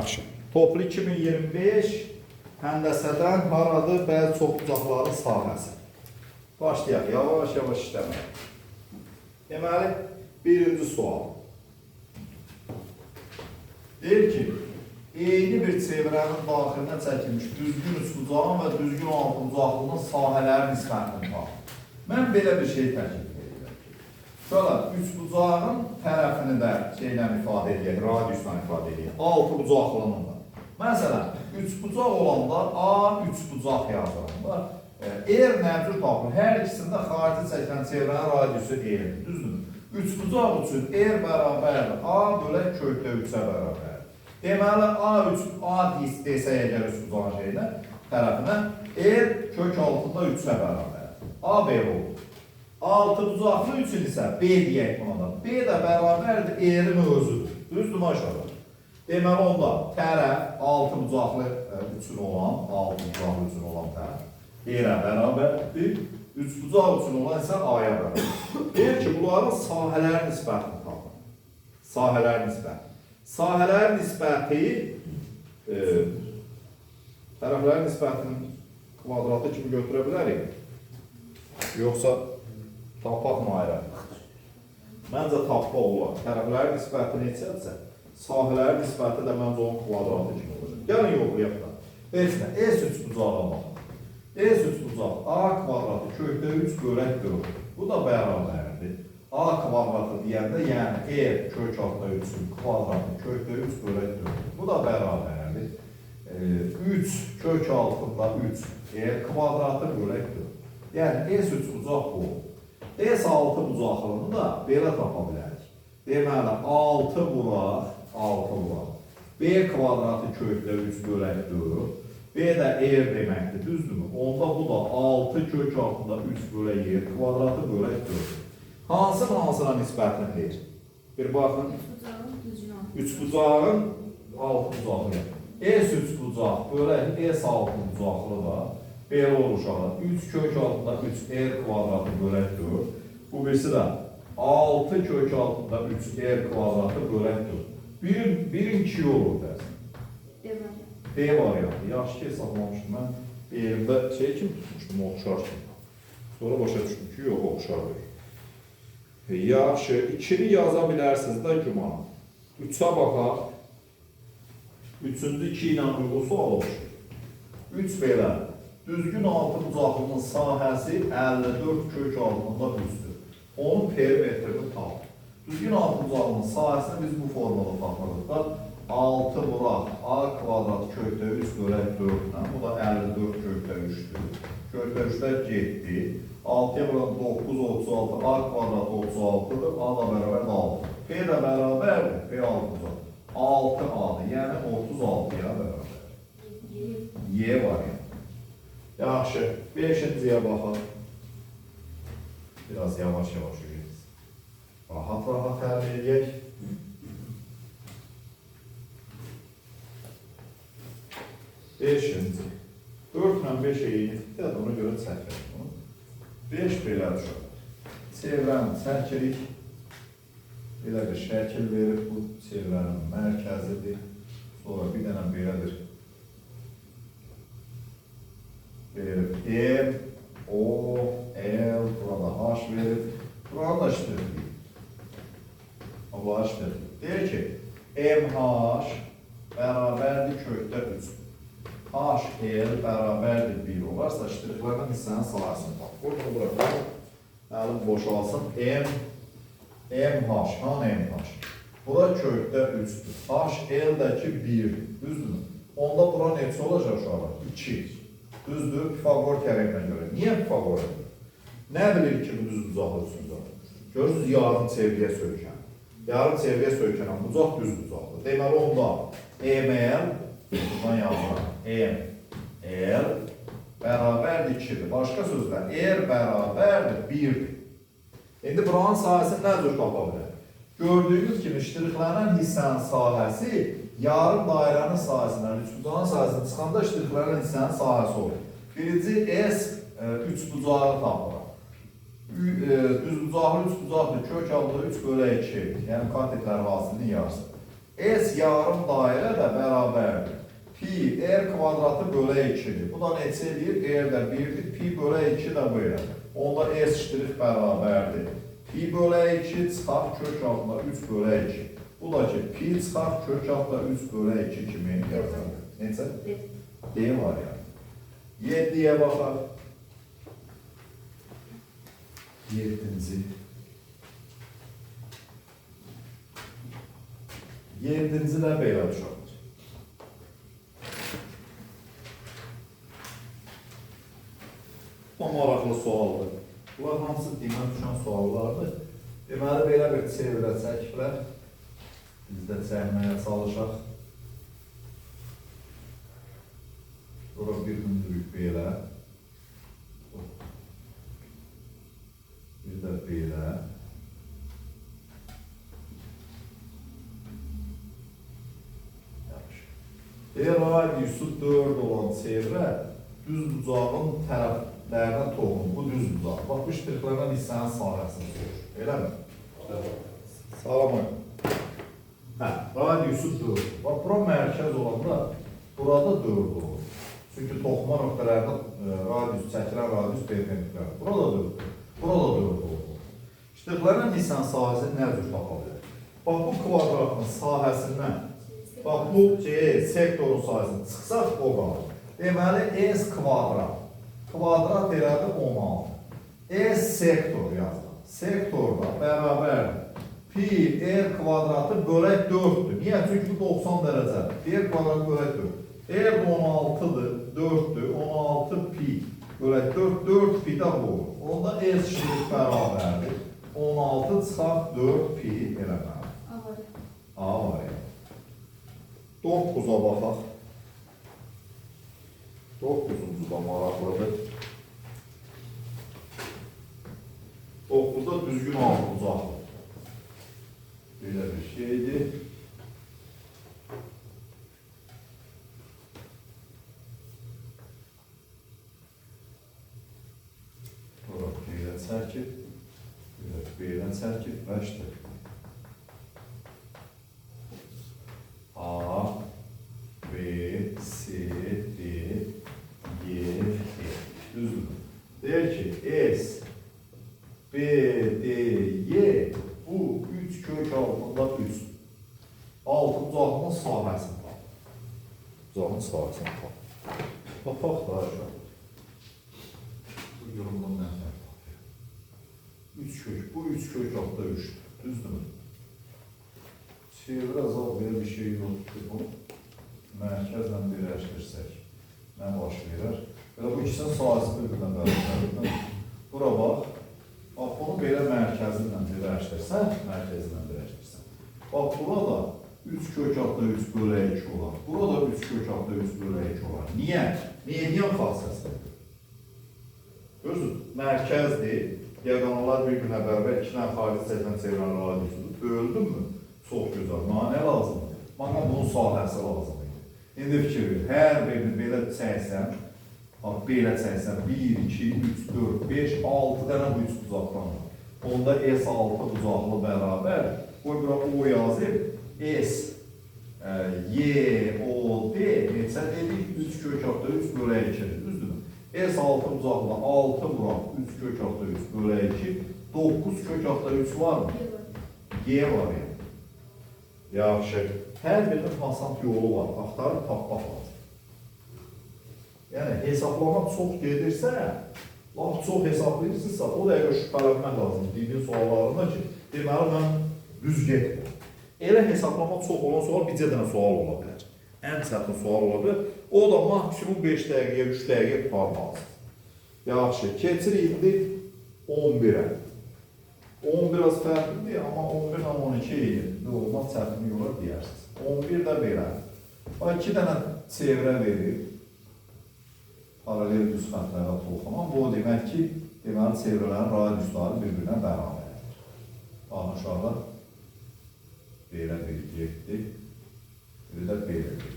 Yaxşı. Toplu 2025 həndəsədən haradır bəzi çoxbucaqların sahəsi. Başlayaq, yavaş-yavaş işləmək. Deməli, birinci sual. Deyir ki, eyni bir çevrənin daxilinə çəkilmiş düzgün üçbucağın və düzgün altıbucaqlının sahələri nisbətini tapın. Mən belə bir şey təklif edirəm. Şöyle üçbucağın tərəfini də şeylə ifadə edək, radiusla ifadə edək, altıbucaqlının da. Məsələn, üçbucaq olanda A üçbucaq yazılır. Eğer nəvcud tapılır, hər ikisində xarici çəkilən çevrənin radiusu eğridir, düzdür? Üçbucaq üçün eğer bərabərdir, A bölək kökdə 3-ə bərabərdir. Deməli, A desək əgər üçbucağın şeyinə, tərəfinə, eğer kök altında 3-ə bərabərdir. A belə olur. Altıbucaqlı üçün isə B deyək buna da. B də bərabərdir, eğrin özüdür. Düzdür maşallah. Deməli onda tərəf altıbucaqlı üçün olan tərəf B-ə bərabərdir. Üçbucaq üçün olan isə A-ya bərabərdir. Deyir ki, bunların sahələr nisbətini tapın. Sahələr nisbəti. Sahələr nisbəti tərəflər nisbətinin kvadratı kimi götürə bilərik. Yoxsa tapaq mı ayrı? Məncə tapmaq olar. Tərəflərin nisbəti neçədirsə, sahələrin nisbəti də məncə onun kvadratı kimi olacaq. Gəlin yoxlayaq da. Beşinə, S üçbucağa baxın. S üçbucaq A kvadratı kökdə 3 bölək 4. Bu da bərabərdir. A kvadratı deyəndə, yəni E kök altında 3-ün kvadratı kökdə 3 bölək 4. Bu da bərabərdir. 3 kök altında 3 E kvadratı bölək 4. Yəni S üçbucaq bu. S altıbucaqlığını da belə tapa bilərik. Deməli, 6 vuraq, 6 vuraq. B kvadratı kökdə 3 bölək 4. B də E deməkdir, düzdürmü? Onda bu da 6 kök altında 3 bölək E kvadratı bölək 4. Hansına nisbətini deyir? Bir baxın. Üçbucağın altıbucaqlı. S üçbucaq bölək S altıbucaqlı da belə oluşaq. 3 kök altında 3 R kvadratı bölək 4. Bu birisi də 6 kök altında 3 R kvadratı bölək 4. Birin 2 olur dersin. D variantı. Yaxşı ki hesablamışdım. Mən elimdə şey kimi tutmuştum, oxşar kimi. Sonra başa düşdüm ki, yox, oxşar deyil. Yaxşı, 2'ni yaza bilərsiniz də güman. 3'ə baxaq. 3-cü 2 ilə uyğun sual oluşur. 3 belə. Düzgün altıbucaqlının sahəsi 54 kök altında 3'dür. Onun perimetrini tapın. Düzgün altıbucaqlının sahəsini biz bu formada tapırıq da 6 vuraq A kvadrat kökdə 3 bölək 4-lə. Bu da 54 kökdə 3'dür. Kökdə 3'lər getdi. 6'ya vuran 9, 36, A kvadrat 36'dır. A da bərabər 6. B də bərabərdir. B altıbucaq. 6A'dır. Yəni 36'ya bərabər. Y var ya. Yaxşı, 5-ciyə baxaq. Biraz yavaş-yavaş yürüyürüz. Rahat-rahat həll edək. 5-ci. 4 ilə 5 eynidir, ona görə çəkirik bunu. 5 belə düşür. Çevrəni çəkirik. Belə bir şəkil verib, bu çevrənin mərkəzidir. Sonra bir dənə belədir. M, O, L, burada H verib, burada da işletirik. Allah işletirik. Deyir ki, MH bərabərdir kökdə 3. HL bərabərdir 1 olarsa, işletilərin hissənin sahəsini tap. Burada bırakalım, əlim boşalsın. MH, han MH. Bura kökdə 3'dür. HL-dəki 1'dir, düzdür? Onda bura neçə olacaq uşaqlar? 2. Düzdür, Pifagor teoreminə görə. Niyə Pifagor görə? Nə bilir ki, bu düzbucaqlı üçbucaq? Görürsünüz, yarım çevrəyə söykən. Yarım çevrəyə söykənən bucaq düzbucaqlı. Deməli, onda ML, buradan yazıram, ML bərabərdir 2'dir. Başqa sözlə, R bərabərdir 1'dir. İndi buranın sahəsini nə cür tapa bilər? Gördüyünüz kimi, iştiriklərin hissənin sahəsi yarım dairənin sahəsindən üçbucağın sahəsindən çıxanda iştiriklərin hissənin sahəsi olur. Birinci S üçbucağı tapıraq. Düzbucaqlı üçbucaqlı kök altında 3 bölək 2. Yəni katetlər vasitinin yarısı. S yarım dairə də bərabərdir. Pi R kvadratı bölə 2-dir. Bu da neçə edir? R də 1-dir. Pi bölə 2 də belə. Onda S ştrix bərabərdir. Pi bölə 2 çıxar kök altında 3 bölə 2. Bu da ki, pi çıxar kök altında 3 bölə 2 kimi yazılır. Neçə? D var yani. 7'ye baxaq. 7-ci. 7-ci də belə uşaqdır. Bu maraqlı sualdır. Bunlar hamısı dinə düşən suallardır. Deməli, belə bir çevrə çəkiblər. Biz də çəkməyə çalışaq. Bura bir hündürlük belə. Bir də belə. Radiusu 4 olan çevrə düz bucağın tərəflərinə toxunur. Bu düz bucaq. Bax, bu ştrixlərdən hissənin sahəsini soruşur. Elə mi? Sağlamayın. Radiusu 4. Bax, bura mərkəz olanda burada 4 olur. Çünki toxuma nöqtələrində radius, çəkilən radius perpendikular. Burada 4. Burada 4 olur. Ştrixlərdən hissənin sahəsini nə cür tapa bilir? Bax, bu kvadratın sahəsindən bax, bu sektorun sayısını çıxsaq o qalır. Deməli, S kvadrat. Kvadrat elədi 16. S sektor yazılır. Sektorda bərabər pi R kvadratı bölək 4'dür. Niyə? Çünki bu 90 dərəcədir. R kvadratı bölək 4. R 16'dır, 4'dür. 16 pi bölək 4, 4 pi də bu olur. Onda S şirik bərabərdir. 16 çıxaq 4 pi eləməli. A var ya. 9'a baxaq. 9'uncu da maraqlıdır. 9'da düzgün altıncaqdır. Belə bir şeydir. Bura belə çəkib. Belə çəkib. 5'dir. A, B, C, D, G, E. Düzdür. Deyir ki, S, B, D, Y bu 3 kök altında 3. Altın uzaqlığın sahəsini tapır. Uzaqlığın sahəsini tapır. Baxaq da aşağı. Bu yorumdan nə tapır? 3 kök. Bu 3 kök altında 3'dür. Düzdür. Çevrə azal belə bir şey yoxdur ki, bu mərkəzlə birləşdirsək nə baş verər? Belə bu ikisinin sahəsi bir-birdən bərabərdir. Bura bax, bax bunu belə mərkəzlə birləşdirsən, bax burada 3 kök altında 3 bölə 2 olar. Burada 3 kök altında 3 bölə 2 olar. Niyə? Median fasiləsidir. Görürsünüz, mərkəzdir, diaqonalar bir-birinə bərabər 2 dənə xarici çəkilən çevrənin radiusudur. Böldün mü? Çox gözəl. Mənə nə lazımdır? Mənə bunun sahəsi lazım idi. İndi fikir ver, hər birini belə çəksən, belə çəksən, 1, 2, 3, 4, 5, 6 dənə bu 3 bucaqdan var. Onda S6 bucaqlı bərabər, qoy bura O yazıb, S, Y, O, D, neçə dedik? 3 kök altında 3 bölə 2'dir, düzdür mü? S6 bucaqlı 6 bura, 3 kök altında 3 bölə 2, 9 kök altında 3 var mı? G var ya. Yaxşı, hər birinin hasant yolu var, axtarıb tapmaq lazım. Yəni, hesablama çox gedirsə, laf çox hesablayırsınızsa, o dəqiqə şübhələnmək lazım. Dinin suallarında ki, deməli, mən düz getmir. Elə hesablama çox olan sual bircə dənə sual ola bilər. Ən çətin sual ola bilər. O da maksimum 5 dəqiqəyə, 3 dəqiqəyə tutarmazsınız. Yaxşı, keçirik indi 11'ə. 10 biraz fərqlidir, amma 11 ilə 12 eyni olmaz, çətin yola deyirsiniz. 11 də belə. Bax, 2 dənə çevrə verir. Paralel düz xətlərə toxunan. Bu demək ki, deməli, çevrələrin radiusları bir-birinə bərabərdir. Baxın, aşağıda belə bir getdi. Bir də belə getdi.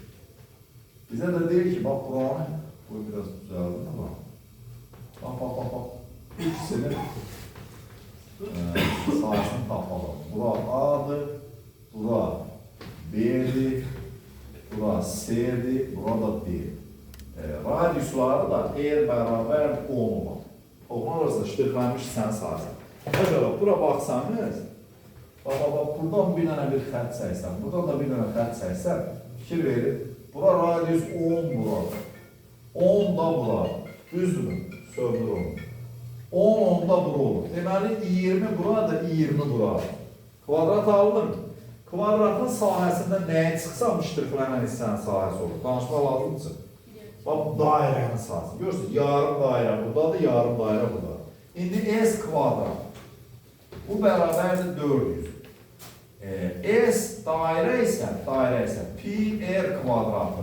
Bizə də deyir ki, bax, buranı, bu biraz düzəldir, bax. İkisini sahəsini tapalım. Bura A'dır, bura B'dir. Bura C'dir. Bura da D. Radiusları da eğer bərabər 10 olan. Oxunarsa iştiqlənmiş sən sahəsi. Mesela bura baxsanız, bax, buradan bir dənə bir xətt çəksən, buradan da bir dənə xətt çəksən, fikir verir. Bura radius 10 buradır. 10 da bura. Düzdürmü? Söndür onu. 10 da bura olur. Deməli 20 bura da 20 bura. Kvadrat alınır. Kvadratın sahəsində nəyə çıxsa müştərklənən hissənin sahəsi olur. Danışma lazımdır. Bax, dairənin sahəsi. Görürsünüz, yarım dairə buradadır, yarım dairə buradadır. İndi S kvadrat. Bu bərabərdir 400. S dairə isə pi r kvadratı.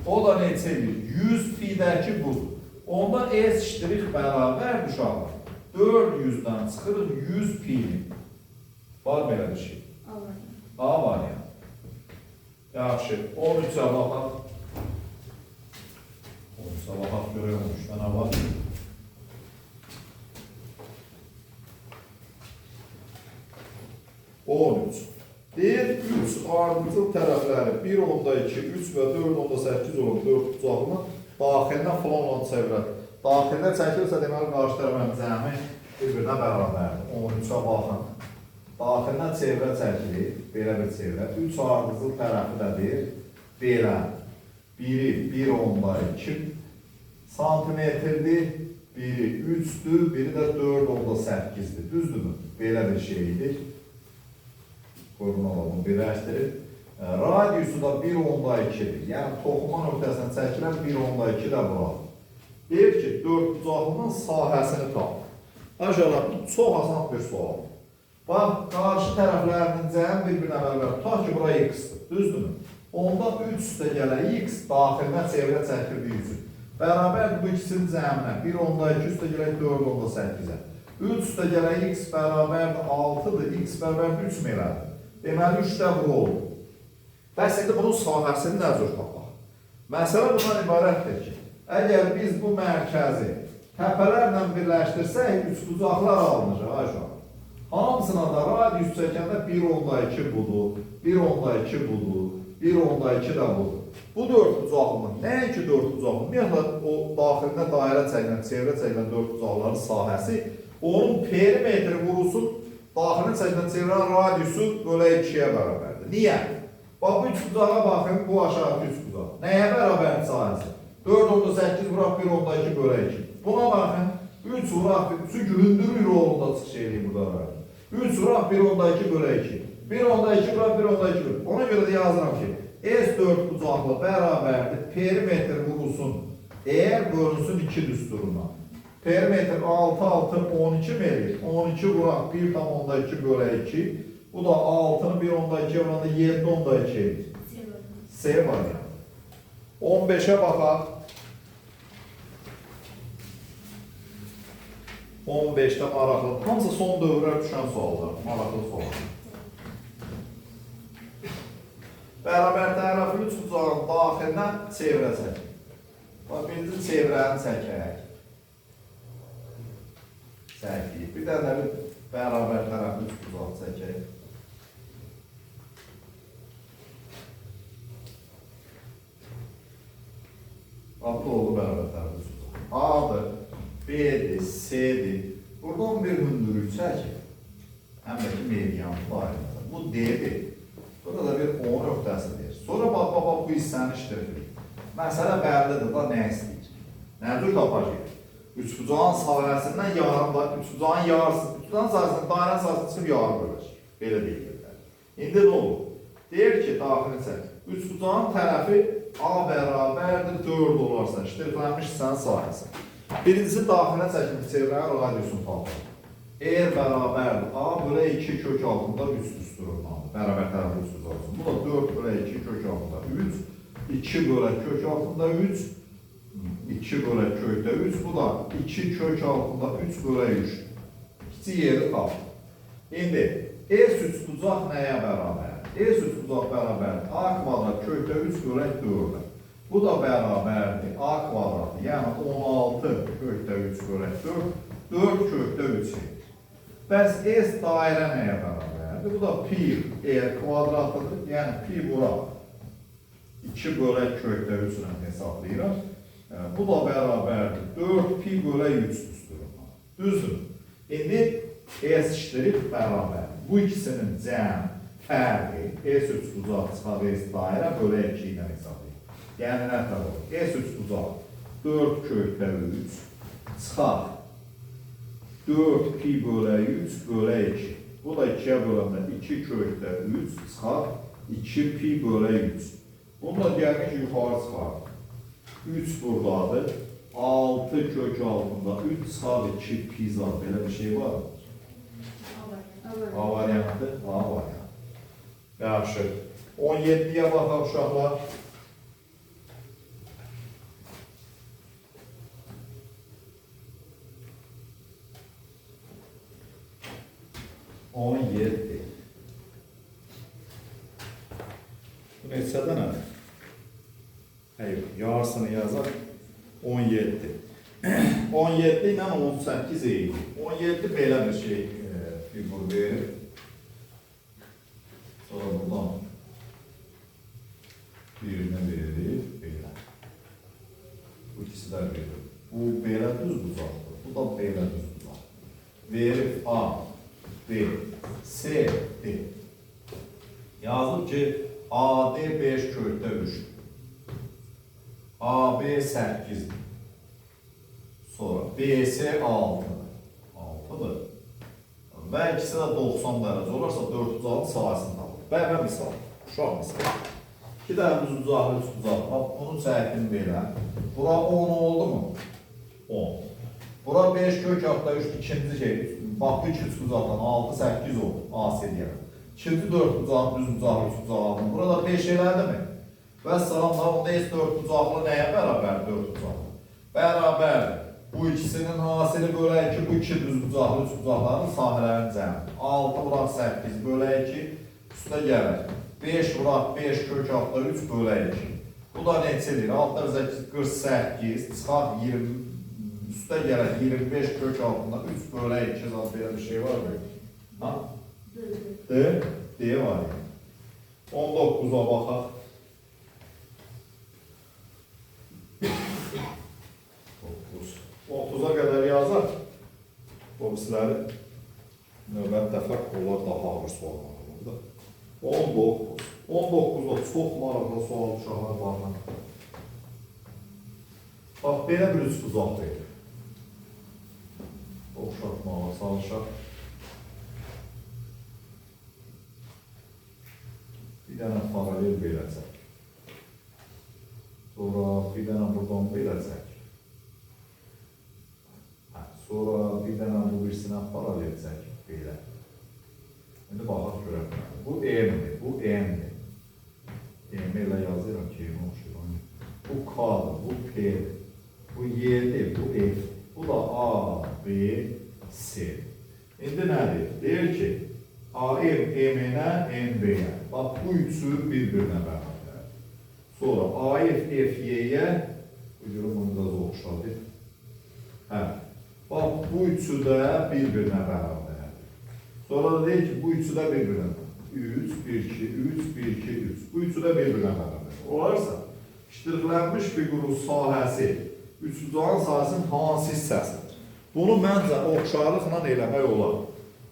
O da neçədir? 100 pi-dəki budur. Onda S iştirik bərabər uşaqlar. 400-dən çıxırıq 100 pi-ni. Var belə bir şey? A var ya. Yaxşı, 13-ə baxaq. 13-ə baxaq görüyormuş. Mənə var. Deyir, 3 ardıcıl tərəfləri 1.2, 3 və 4.8 olan 4 bucağını daxilinə falan çevirək. Daxilinə çəkilirsə, deməli, qarşı tərəfən cəmi bir-birinə bərabərdir. 13-ə baxın. Daxilinə çevirə çəkilir, belə bir çevirə. 3 ardıcıl tərəfi də deyir, belə. Biri 1.2 santimetrdir, biri 3'dür, biri də 4.8'dir. Düzdürmü? Belə bir şeydir. Qorun alalım, birləşdirir. Radiusu da 1.2'dir. Yəni, toxuma nöqtəsindən çəkilən 1.2 də buradır. Deyir ki, 4 bucaqlının sahəsini tap. Aşağıda, çox asan bir sual. Bax, qarşı tərəflərinin cəm bir-birinə bərabər. Tutaq ki, bura x-dir. Düzdürmü? Onda 3 üstə gələ x daxilinə çevirə çəkildiyi üçün. Bərabər bu ikisinin cəminə 1.2 üstə gələk 4.8-ə. 3 üstə gələk x bərabər 6-dır, x bərabər 3 elədir. Deməli, 3-də bu olur. Bəs indi bunun sahəsini nə cür tapaq? Məsələ bundan ibarətdir ki, əgər biz bu mərkəzi təpələrlə birləşdirsək, üçbucaqlar alınacaq aşağı. Hamısına da radius çəkəndə 1.2 budur, 1.2 budur, 1.2 də budur. Bu 4 bucaqlının, nəinki 4 bucaqlının, ümumiyyətlə o daxilinə dairə çəkilən, çevrə çəkilən 4 bucaqların sahəsi, onun perimetri vurusun, daxilinə çəkilən çevrənin radiusu bölə 2-yə bərabərdir. Niyə? Bax, bu 3 bucağa baxın, bu aşağı 3 bucaq. Nəyə bərabərdir sahəsi? 4.8 vuraq 1.2 bölə 2. Buna baxın, 3 vuraq, çünki hündürlük rolunda çıxış edeyim burada. 3 vuraq 1.2 bölə 2. 1.2 vuraq 1.2 bölə. Ona görə də yazıram ki, S4 bucaqlı bərabərdir, perimetr vurulsun, eğer bölünsün 2 düsturuna. Perimetr 6, 6, 12 medir. 12 vuraq 1.2 bölə 2. Bu da 6'nı 1.2 vuranda 7.2 edir. S var ya. 15'e baxaq. 15'də maraqlı. Hamısı son dövrə düşən suallar. Maraqlı suallar. Bərabər tərəfi 3 bucağın daxilindən çevrə çəkək. Birinci çevrəni çəkək. Çəkdik. Bir dənə bir bərabər tərəfi 3 bucaq çəkək. Altı oldu bərabər tərəfi 3 bucaq. A'dır, B'dir, C'dir. Buradan bir hündürlük çəkək. Həm də ki, median dairədir. Bu D'dir. Burada da bir O nöqtəsidir. Sonra bax, bu hissəni işletirik. Məsələ bəllidir da nə istəyir? Nədir tapacaq? Üçbucağın sahəsindən yarım da, üçbucağın yarısı, üçbucağın sahəsindən dairənin sahəsindən çıxıb yarım böləcək. Belə deyirlər. İndi nə olur? Deyir ki, daxilini çək. Üçbucağın tərəfi A bərabərdir 4 olarsa, iştirilənmiş hissənin sahəsi. Birincisi daxilinə çəkilmiş çevrənin radiusunu tapır. Eğer bərabərdir A bölə 2 kök altında 3 düsturundadır. Bərabər tərəfi 3 düsturundadır. Bu da 4 bölə 2 kök altında 3. 2 bölə kök altında 3. 2 bölə kökdə 3. Bu da 2 kök altında 3 bölə 3. Kiçik yeri tapır. İndi S üçbucaq nəyə bərabər? S üçbucaq bərabərdir. A kvadrat kökdə 3 bölə 4-ə. Bu da bərabərdir. A kvadratı, yəni 16 kökdə 3 bölə 4. 4 kökdə 3 edir. Bəs S dairə nəyə bərabərdir? Bu da pi kvadratıdır. Yəni pi bura 2 bölək kökdə 3 ilə hesablayırıq. Bu da bərabərdir. 4 pi bölək 3 düzdür. Düzdür. İndi S işləri bərabər. Bu ikisinin cəm fərqi S3 uzaq çıxar S dairə bölək 2 ilə hesablayır. Yəni nə tər olur? S3 uzaq 4 kökdə 3 çıxar 4 pi bölək 3 bölək 2. Bu da 2-yə böləndə 2 kökdə 3 çıxar 2 pi bölək 3. Bunu da gəlmək ki, yuxarı çıxar. 3 buradadır. 6 kök altında 3 çıxar 2 pi zat. Belə bir şey var mı? A variantı. A variantı. Yaxşı. 17-yə baxaq uşaqlar. Bu neçədə nədir? Hayır, yarısını yazaq. 17. 17 ilə 18 eyni. 17 belə bir şey figur verir. Sonra buradan birini verir, belə. Bu ikisi də verir. Bu belə düz uzaqdır. Bu da belə düz uzaqdır. Verir A, B, C, D. Yazılıb ki, AD 5 kökdə 3. AB 8. Sonra BC 6'dır. 6'dır. Və ikisi də 90 dərəcə olarsa 406 sayəsini alır. Bərabər misal. Uşaq misal. 2 dənə düz uzaqlı, üst uzaqlı. Bunun cəhətini belə. Bura 10 oldu mu? 10. Bura 5 kök altda 3 ikinci şey. Bax bu 2 üst uzaqdan 6, 8 oldu. AC deyək. İkinci 4 uzaqlı, düz uzaqlı, üst uzaqlı. Burada 5 elədi mi? Və salamlar onda S 4 uzaqlı nəyə bərabər 4 uzaqlı? Bərabər. Bu ikisinin hasili bölək 2, bu 2 düz uzaqlı, üst uzaqların sahələrin cəmi. 6 vuraq 8 bölək 2, üstə gəlir. 5 vuraq 5 kök altda 3 bölək 2. Bu da neçədir? 6 8 48, çıxaq 20, üstə gəlir 25 kök altında 3 bölək 2 zat belə bir şey var mı? Ha? D? D var ya. 19'a baxaq. 30'a qədər yazaq. Bu bizləri növbət dəfə onlar daha ağır sual var burada. 19. 19'da çox maraqlı sual uşaqlar var. Bax, belə bir üst uzaq verir. Oxşatmağa çalışaq. Bir dənə paralel verəcək. Sonra bir dənə buradan verəcək. Sonra bir dənə bu birsinə paralel çəkib belə. İndi baxaq görək. Bu M-dir, bu N-dir. M ilə yazıram ki, M oxşuyur. Bu K-dır, bu P-dir. Bu Y-dir, bu F. Bu da A, B, C. İndi nədir? Deyir ki, AM M-nə, N-B-yə. Bax, bu üçü bir-birinə bərabər. Sonra AF F-Y-yə, bu görə bunu biraz oxşadır. Hə. Bax, bu üçü də bir-birinə bərabər. Sonra da deyir ki, bu üçü də bir-birinə bərabər. 3, 1, 2, 3, 1, 2, 3. Bu üçü də bir-birinə bərabər. Olarsa, iştirilənmiş fiqurun sahəsi, üçüncüğün sahəsinin hansı hissəsidir? Bunu məncə oxşarlıqla eləmək olar.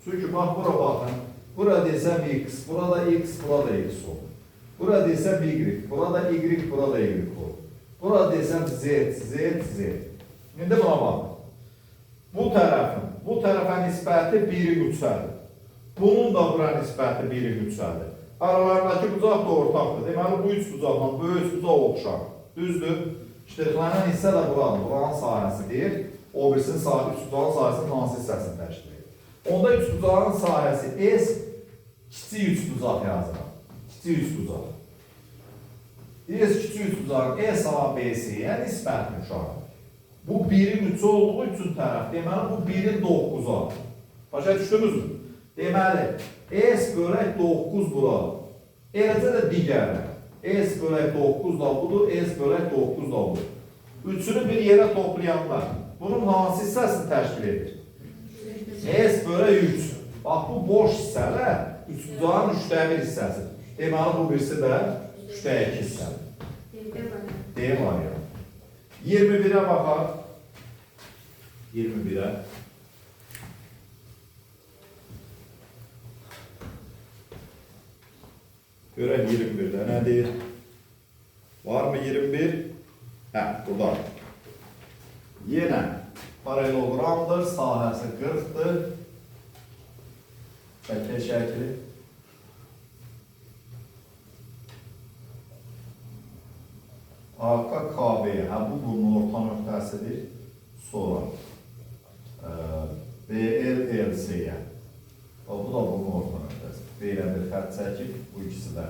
Çünki, bax, bura baxın. Bura desəm X, burada X, burada X olur. Bura desəm Y, burada Y, burada Y olur. Bura desəm Z, Z, Z. İndi buna baxın. Bu tərəfə nisbəti 1-i yüksəlir. Bunun da bura nisbəti 1-i yüksəlir. Aralarındakı bucaq da ortaqdır. Deməli, bu üç bucaqla bu üç bucaq oxşar. Düzdür? İştirilənən hissə də buradır. Buranın sahəsidir. O birisinin sahəsi, üç bucağın sahəsinin hansı hissəsini təşkil edir. Onda üç bucağın sahəsi S, kiçik üç bucaq yazılır. Kiçik üç bucaq. S kiçik üç bucağın S, A, B, C-yə nisbətini uşaqdır. Bu 1'in 3 olduğu üçün tərəf. Deməli, bu 1'in 9'a. Başa düşdünüz mü? Deməli, S bölək 9 bura. Eləcə də digərlər. S bölək 9 da budur, S bölək 9 da budur. Üçünü bir yerə toplayanlar. Bunun hansı hissəsini təşkil edir? S bölək 3. Bax, bu boş hissələr üçbucağın 1/3 hissəsi. Deməli, bu birisi də 3/2 hissədir. D variantı. 21'ə baxaq. 21'ə. Görək 21'də nədir? Var mı 21? Hə, burada. Yenə paralelogramdır, sahəsi 40'dır. Şəkil şəkili. Arka KB, hə, bu bunun orta nöqtəsidir. Sonra BL-LC-yə. Bu da bunun orta nöqtəsi. Belə bir xətt çəkib, bu ikisi də.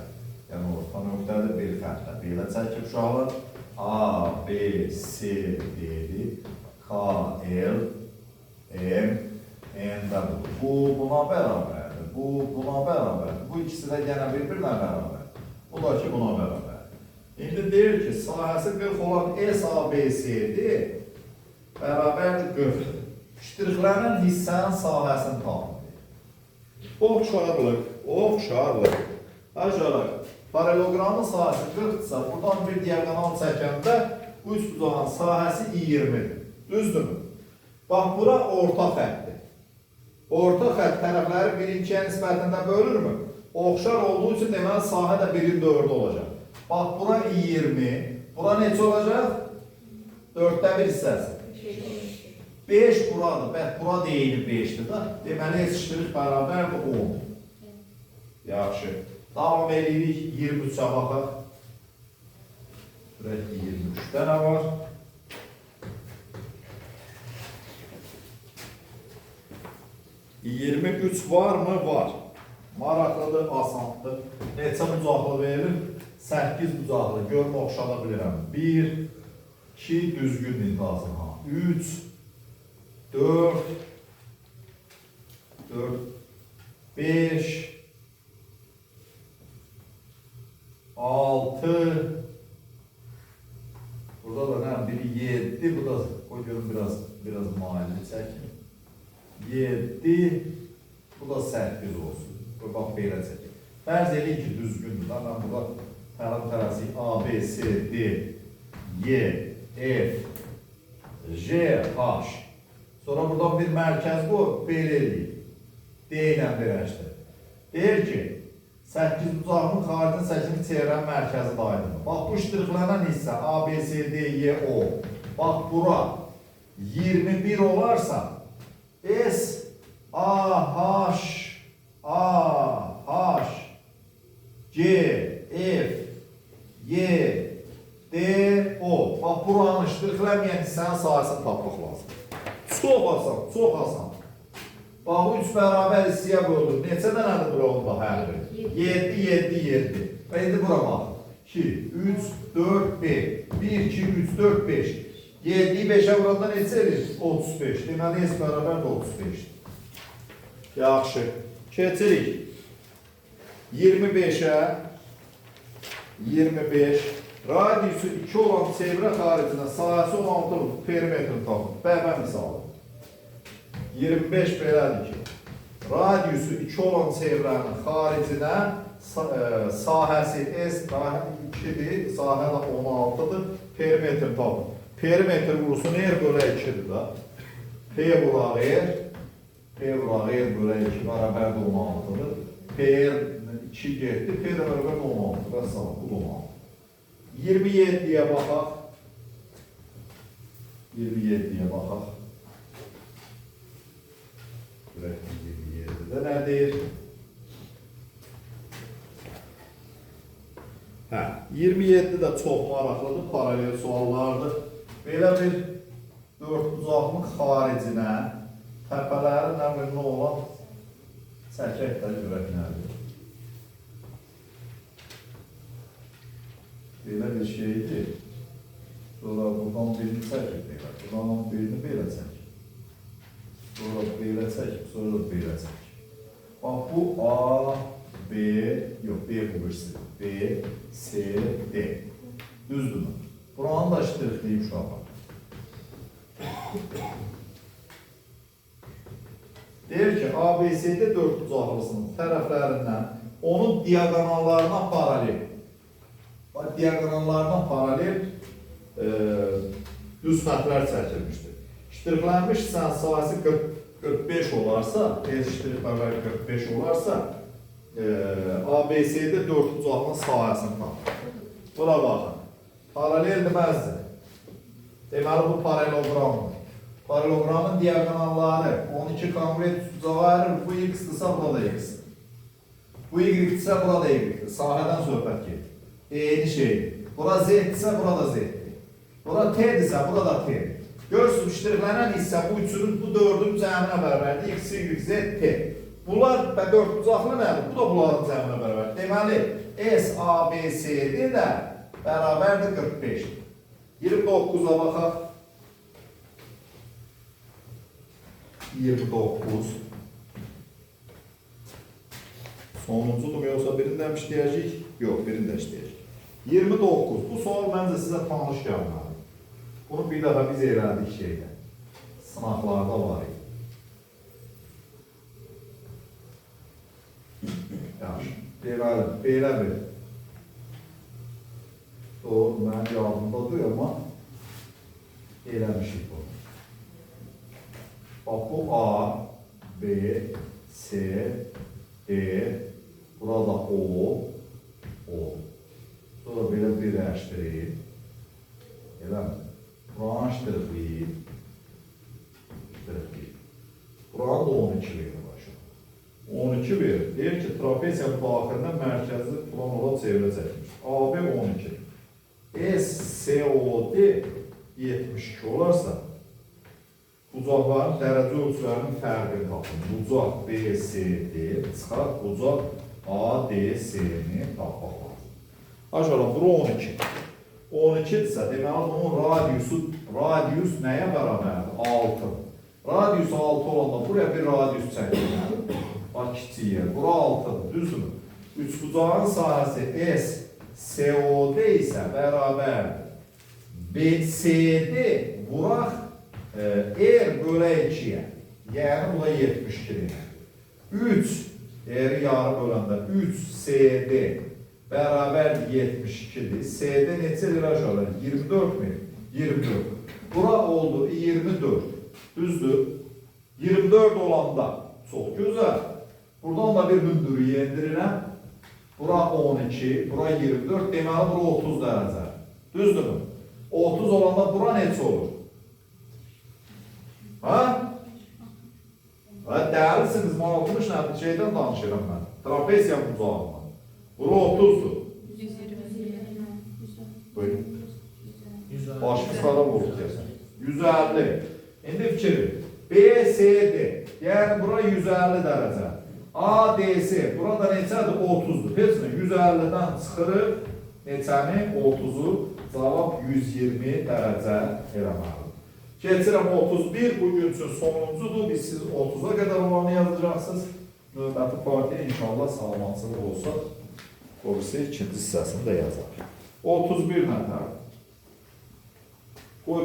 Yəni orta nöqtədir, bir xəttlə. Belə çəkib uşaqlar. A, B, C, D-dir. K, L, M, N də budur. Bu buna bərabərdir. Bu buna bərabərdir. Bu ikisi də yenə bir-birinə bərabər. Bu da ki buna bərabər. İndi deyir ki, sahəsi 40 olan SABC-dir, bərabərdir 40-dır. Ştrixlərin hissənin sahəsini tapın. Oxşarlıq. Aşağıda, paralelogramın sahəsi 40-dırsa, buradan bir diagonal çəkəndə bu üçbucağın sahəsi 20-dir. Düzdürmü? Bax, bura orta xəttdir. Orta xətt tərəfləri birinciyə nisbətində bölürmü? Oxşar olduğu üçün deməli sahə də 1/4 olacaq. Bax, bura 20, bura neçə olacaq? 4/1 hissəsi. 5 buradır, bəh, bura deyil 5'dir da. Deməli, eşitdirik bərabərdir 10. Yaxşı. Davam edirik, 23'ə baxaq. Buraya 23'də nə var? %23 var mı? Var. Maraqlıdır, asandır. Neçə bucaqlı verir? 8 bucaqlı. Görmə oxşada bilirəm. 1, 2, düzgün intihasın. 3, 4, 5, 6, burada da nə? Biri 7, bu da, o görün biraz mailli çəkin. 7, bu da 8 olsun. Bax, belə çəkin. Fərz edin ki, düzgündür. Mən burada tərəsi A, B, C, D, Y, F, J, H. Sonra buradan bir mərkəz bu, belə eləyir. D ilə birləşdir. Deyir ki, 8 bucağının xaricin 8 çevrənin mərkəzi də aydındır. Bax, bu ştrixlənən hissə A, B, C, D, Y, O. Bax, bura 21 olarsa S, A, H, G, F, Y, D, O. Bax, buranın ştrixlənməyən hissənin sahəsini tapmaq lazım. Çox asan, çox asan. Bax, 3 bərabər hissəyə böldür. Neçə dənədir bura onda hərbi? 7, 7, 7. Və indi bura bax. 2, 3, 4, 5. 1, 2, 3, 4, 5. 7'yi 5'ə vuranda neçə edir? 35. Deməli, S bərabər də 35. Yaxşı. Keçirik. 25'ə. 25. Radiusu 2 olan çevrə xaricinə sahəsi 16 perimetr tapın. Bəbə misalı. 25 belədir ki, radiusu 2 olan çevrənin xaricinə sahəsi S daha 2'dir, sahə də 16'dır, perimetr tapın. Perimetr vurusu neyir bölə 2'dir da? P vuraq er bölə 2 bərabər də 16'dır. P-yə 2 getdi, P də bərabər də 16'dır, və salam, bu da 16. 27'yə baxaq. 27'yə baxaq. 27'də nədir? Hə, 27'də çox maraqlıdır, paralel suallardır. Belə bir 4 bucaqlıq xaricinə təpələrin əmrində olan çəkək də görək nədir? Belə bir şeydir. Sonra buradan birini çəkək belə, buradan birini belə çəkək. Sonra belə çəkib, sonra belə çəkib. Bax, bu A, B, yox, B bu birisi. B, C, D. Düzdür mü? Buranı da ştrixləyib uşağa. Deyir ki, ABCD dörtbucaqlısının tərəflərindən onun diagonallarına paralel. Diagonallarına paralel düz xətlər çəkilmişdir. İştirilənmiş sahəsi 45 olarsa, eşitdiriklər 45 olarsa, ABCD dörtbucaqlının sahəsini tapır. Buna baxın. Paralel deməzdir. Deməli, bu paralelogramdır. Paralelogramın diagonalları 12 konkret bucağa ayrılır. Bu x-dirsə, burada da x. Bu y-dirsə, burada da y-dir. Sahədən söhbət gedir. Eyni şeydir. Bura z-dirsə, burada z-dir. Bura t-dirsə, burada t. Görürsünüz, iştirilənən hissə bu üçünün, bu dördün cəminə bərabərdir. X, y, z, t. Bunlar dörtbucaqlı nədir? Bu da bunların cəminə bərabərdir. Deməli, S, A, B, C, D də bərabərdir 45. 29'a baxaq. 29. Sonuncudur mu yoksa birindən işləyəcək? Yox, birində işləyəcək. 29. Bu sual məncə sizə tanış gəlməli. Bunu bir daha biz elədik şeydə. Sınaqlarda var idi. Yaxşı, belə bir. Doğru, mənim yardımdadır, amma eləmişik bunu. Bax, bu A, B, C, D, burada O. Sonra belə birləşdirib. Eləmi? Branşdır bir. Buranı da 12 verir başa. 12 verir. Deyir ki, trapesiya daxilində mərkəzli plan olaraq çevrə çəkmiş. AB 12. SCOD 72 olarsa, bucaqların dərəcə ölçülərinin fərqini tapın. Bucaq BCD çıxar, bucaq ADC'ni tapmaq lazım. Aşağı, bura 12. 12-dirsə, deməli, bunun radius nəyə bərabərdir? 6. Radius 6 olanda buraya bir radius çəkilir. Bax, kiçik yer. Bura 6-dır, düzdür. Üçbucağın sahəsi SCOD isə bərabərdir. BCD vuraq bölək 2-yə. Yəni, buna 72-dir. 3 yarı böləndə 3CD bərabər 72-dir. CD neçədir aşağıda? 24 mi? 24. Bura oldu 24. Düzdür. 24 olanda çox gözəl. Buradan da bir hündürü yendirirəm. Bura 12, bura 24, deməli bura 30 dərəcə. Düzdür mü? 30 olanda bura neçə olur? Ha? Dəlisiniz, malqımış nədir? Şeydən danışıram mən. Trapesiya bucağından. Bura 30'dur. 120. Buyurun. Başımız xarab olur deyəsən. 150. İndi fikir. BCD. Yəni bura 150 dərəcə. ADC. Burada neçədir? 30'dur. Heç mi? 150'dən çıxırıq. Neçəni? 30'u. Cavab 120 dərəcə eləməlidir. Keçirəm 31. Bugün üçün sonuncudur. Biz siz 30'a qədər olanı yazacaqsınız. Növbəti partiya inşallah salamatçılıq olsa, o birisi ikinci hissəsini də yazar. 31 nətər? Qoy,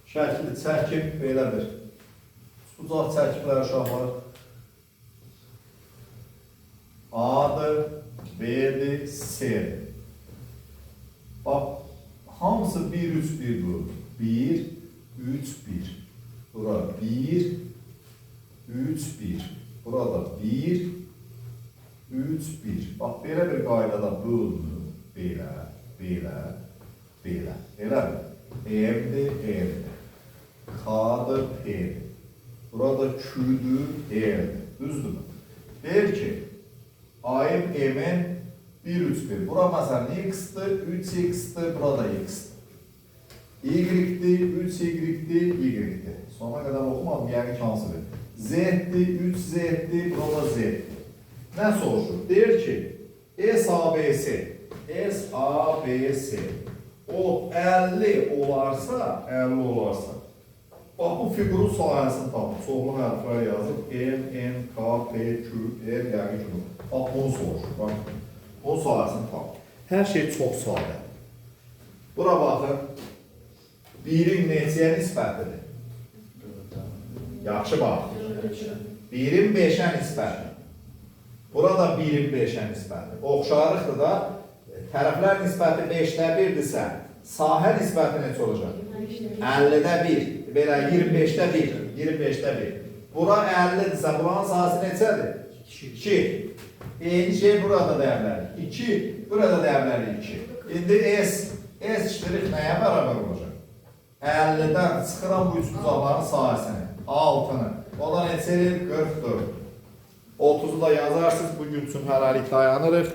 şəkili çəkib, belədir. Bucaq çəkiblər aşağılar. A-dır, B-dir, C-dir. Bax, hamısı 1-3-1-dur. 1, 3, 1. Bura 1, 3, 1. Burada 1, 3, 1. Bax, belə bir qaydada bölünür. Belə. Elə mi? M-dir, M-dir. K-dır, P-dir. Burada Q-dur, E-dir. Düzdür mü? Deyir ki, A-M, M-in 1, 3, 1. Bura məsələn X-dır, 3X-dır, burada X-dır. Y-dir, 3Y-dir, Y-dir. Sona qədər oxumadım, yəni kansıdır. Z-dir, 3Z-dir, burada Z-dir. Nə soruşur? Deyir ki, S-A-B-S. S-A-B-S. O 50 olarsa, bax bu figurun sahəsini tapın. Çoxlu hərflər yazıb. M, N, K, P, Q, R, yəni ki. Bax bunu soruşur. Bax, onun sahəsini tapın. Hər şey çox sadə. Bura baxın. 1-in neçəyə nisbətidir? Yaxşı bax. 1-in 5-ə nisbəti. Burada 1-in 5-ə nisbəti. Oxşarlıqdır da, tərəflər nisbəti 5-də 1-dirsə, sahə nisbəti neçə olacaq? 50-də 1, belə 25-də 1, 25-də 1. Bura 50-dirsə, buranın sahəsi neçədir? 2. Eyni şey burada dəyərləri 2, burada dəyərləri 2. İndi S ştirik nəyə bərabər olacaq? 50-dən çıxıram bu üçbucaqların sahəsini, 6-nı. Ona neçə edir? 44. 30-u da yazarsınız, bugün üçün hələlik dayanırıq.